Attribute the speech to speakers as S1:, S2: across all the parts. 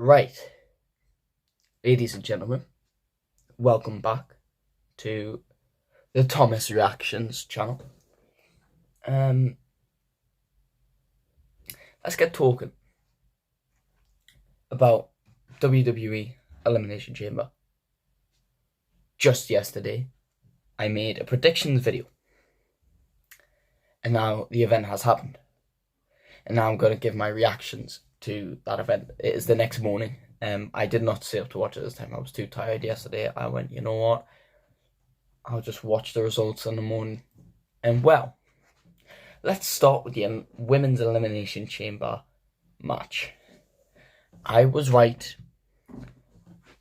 S1: Right, ladies and gentlemen, welcome back to the Thomas Reactions channel. Let's get talking about WWE Elimination Chamber. Just yesterday, I made a predictions video, and now the event has happened, and now I'm going to give my reactions to that event. It is the next morning. I did not stay up to watch it this time. I was too tired yesterday. I went, you know what? I'll just watch the results in the morning. And well, let's start with the Women's Elimination Chamber match. I was right.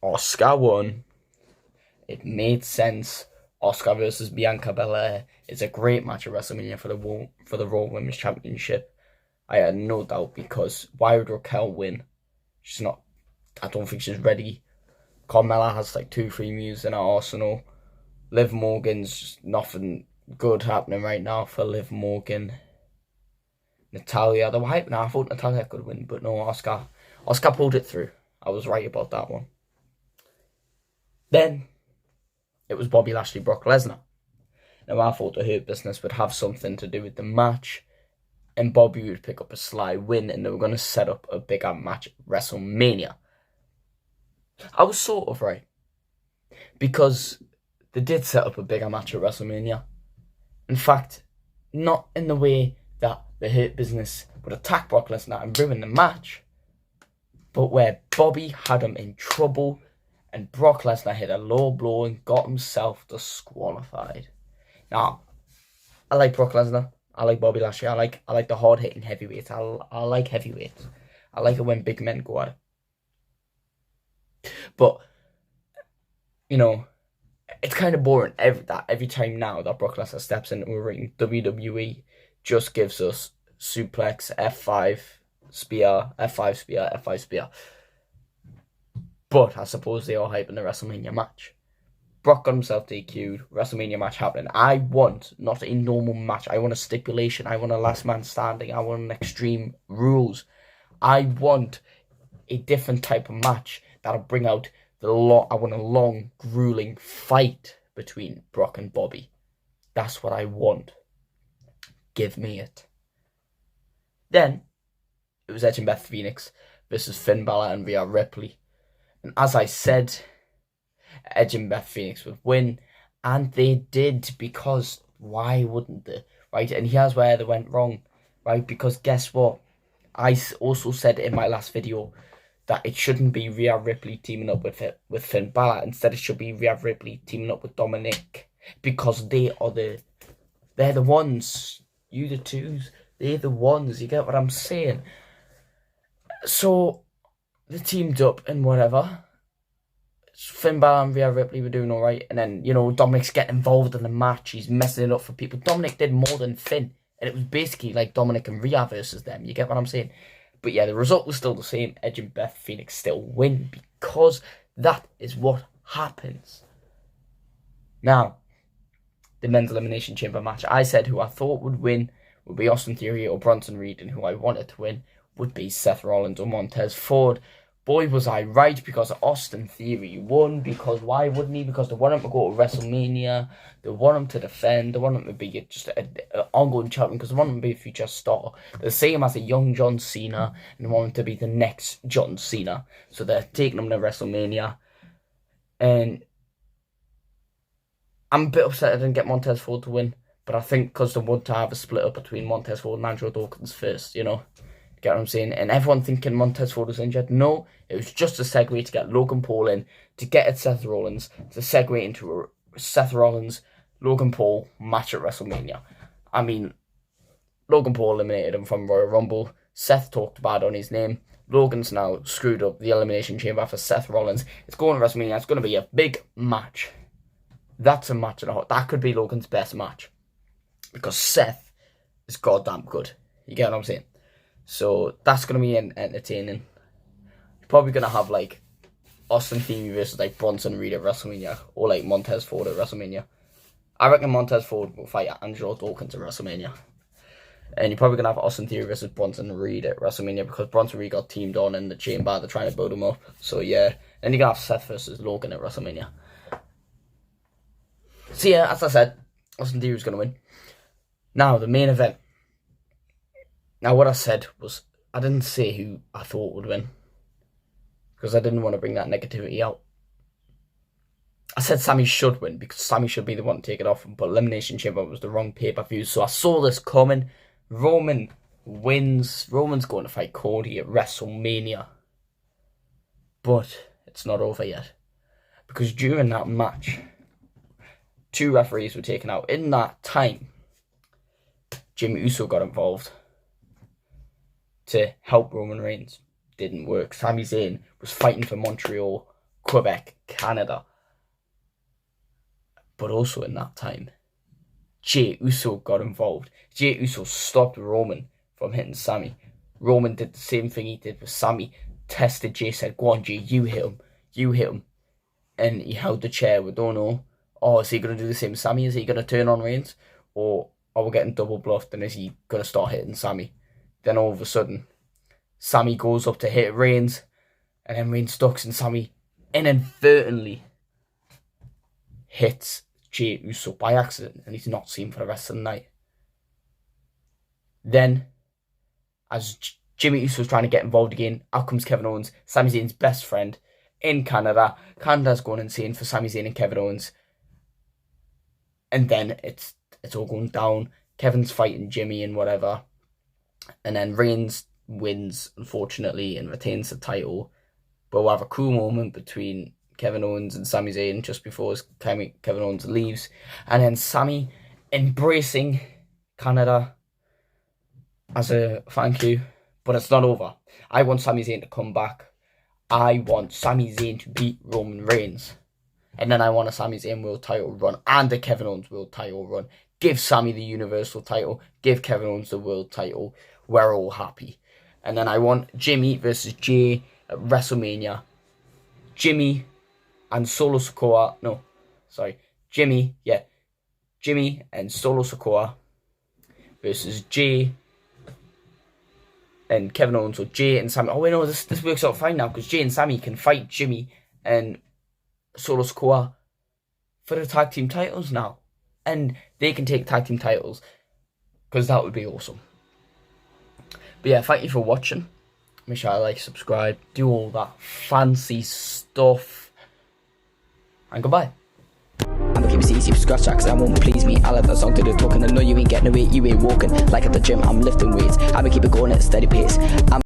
S1: Asuka won. It made sense. Asuka versus Bianca Belair is a great match at WrestleMania for the Raw Women's Championship. I had no doubt, because why would Raquel win? She's not. I don't think she's ready. Carmella has like 2-3 moves in her arsenal. Liv Morgan's just nothing good happening right now for Liv Morgan. Natalya, the hype now. I thought Natalya could win, but no, Asuka pulled it through. I was right about that one. Then it was Bobby Lashley, Brock Lesnar. Now I thought the Hurt Business would have something to do with the match, and Bobby would pick up a sly win, and they were going to set up a bigger match at WrestleMania. I was sort of right, because they did set up a bigger match at WrestleMania. In fact, not in the way that the Hurt Business would attack Brock Lesnar and ruin the match, but where Bobby had him in trouble and Brock Lesnar hit a low blow and got himself disqualified. Now, I like Brock Lesnar. I like Bobby Lashley. I like the hard-hitting heavyweights. I like heavyweights. I like it when big men go at it. But, you know, it's kind of boring every time now that Brock Lesnar steps into a ring. WWE just gives us suplex, F5 spear, F5 spear, F5 spear. But I suppose they are hyping the WrestleMania match. Brock got himself DQ'd, WrestleMania match happening. I want not a normal match. I want a stipulation. I want a last man standing. I want an Extreme Rules. I want a different type of match that'll bring out I want a long, grueling fight between Brock and Bobby. That's what I want. Give me it. Then, it was Edge and Beth Phoenix versus Finn Balor and Rhea Ripley. And as I said, Edge and Beth Phoenix would win. And they did, because why wouldn't they? Right? And here's where they went wrong. Right? Because guess what? I also said in my last video that it shouldn't be Rhea Ripley teaming up with Finn Balor. Instead, it should be Rhea Ripley teaming up with Dominic, because they're the ones. You the twos. They're the ones. You get what I'm saying? So they teamed up and whatever. Finn Balor and Rhea Ripley were doing all right, and then, you know, Dominic's getting involved in the match. He's messing it up for people. Dominic did more than Finn, and it was basically like Dominic and Rhea versus them. You get what I'm saying? But yeah, the result was still the same. Edge and Beth Phoenix still win, because that is what happens. Now, the Men's Elimination Chamber match. I said who I thought would win would be Austin Theory or Bronson Reed, and who I wanted to win would be Seth Rollins or Montez Ford. Boy, was I right, because Austin Theory won. Because why wouldn't he? Because they want him to go to WrestleMania. They want him to defend. They want him to be just an ongoing champion, because they want him to be a future star. The same as a young John Cena, and they want him to be the next John Cena. So they're taking him to WrestleMania. And I'm a bit upset I didn't get Montez Ford to win. But I think because they want to have a split up between Montez Ford and Andrew Dawkins first, you know. Get what I'm saying? And everyone thinking Montez Ford was injured. No, it was just a segue to get Logan Paul in, to get at Seth Rollins, to segue into a Seth Rollins, Logan Paul match at WrestleMania. I mean, Logan Paul eliminated him from Royal Rumble. Seth talked bad on his name. Logan's now screwed up the Elimination Chamber for Seth Rollins. It's going to WrestleMania. It's going to be a big match. That's a match and a half. That could be Logan's best match, because Seth is goddamn good. You get what I'm saying? So that's going to be entertaining. You're probably going to have like Austin Theory versus like Bronson Reed at WrestleMania, or like Montez Ford at WrestleMania. I reckon Montez Ford will fight Angelo Dawkins at WrestleMania. And you're probably going to have Austin Theory versus Bronson Reed at WrestleMania because Bronson Reed got teamed on in the Chamber. They're trying to build him up. So, yeah. Then you're going to have Seth versus Logan at WrestleMania. So, yeah, as I said, Austin Theory's going to win. Now, the main event. Now, what I said was, I didn't say who I thought would win. Because I didn't want to bring that negativity out. I said Sami should win because Sami should be the one to take it off. But Elimination Chamber was the wrong pay-per-view. So I saw this coming. Roman wins. Roman's going to fight Cody at WrestleMania. But it's not over yet. Because during that match, 2 referees were taken out. In that time, Jimmy Uso got involved to help Roman Reigns. Didn't work. Sami Zayn was fighting for Montreal, Quebec, Canada. But also in that time, Jey Uso got involved. Jey Uso stopped Roman from hitting Sami. Roman did the same thing he did with Sami. Tested Jey, said, go on Jey, you hit him. You hit him. And he held the chair. We don't know. Oh, is he going to do the same as Sami? Is he going to turn on Reigns? Or are we getting double bluffed and is he going to start hitting Sami? Then all of a sudden, Sami goes up to hit Reigns. And then Reigns ducks and Sami inadvertently hits Jey Uso by accident. And he's not seen for the rest of the night. Then, as Jimmy Uso's trying to get involved again, out comes Kevin Owens, Sami Zayn's best friend, in Canada. Canada's going insane for Sami Zayn and Kevin Owens. And then it's all going down. Kevin's fighting Jimmy and whatever. And then Reigns wins, unfortunately, and retains the title. But we'll have a cool moment between Kevin Owens and Sami Zayn just before Kevin Owens leaves. And then Sami embracing Canada as a thank you. But it's not over. I want Sami Zayn to come back. I want Sami Zayn to beat Roman Reigns. And then I want a Sami Zayn world title run and a Kevin Owens world title run. Give Sami the Universal title. Give Kevin Owens the world title. We're all happy. And then I want Jimmy versus Jey at WrestleMania. Jimmy and Solo Sikoa. No, sorry. Jimmy and Solo Sikoa versus Jey and Kevin Owens, or Jey and Sami. Oh, wait, no, this works out fine now because Jey and Sami can fight Jimmy and Solo Sikoa for the tag team titles now. And they can take tag team titles because that would be awesome. But yeah, thank you for watching. Make sure to like, subscribe, do all that fancy stuff. And goodbye.
S2: I'ma keep it easy for scratch tracks, that won't please me. I let that song to the talking. I know you ain't getting away, you ain't walking. Like at the gym, I'm lifting weights. I'ma keep it going at a steady pace.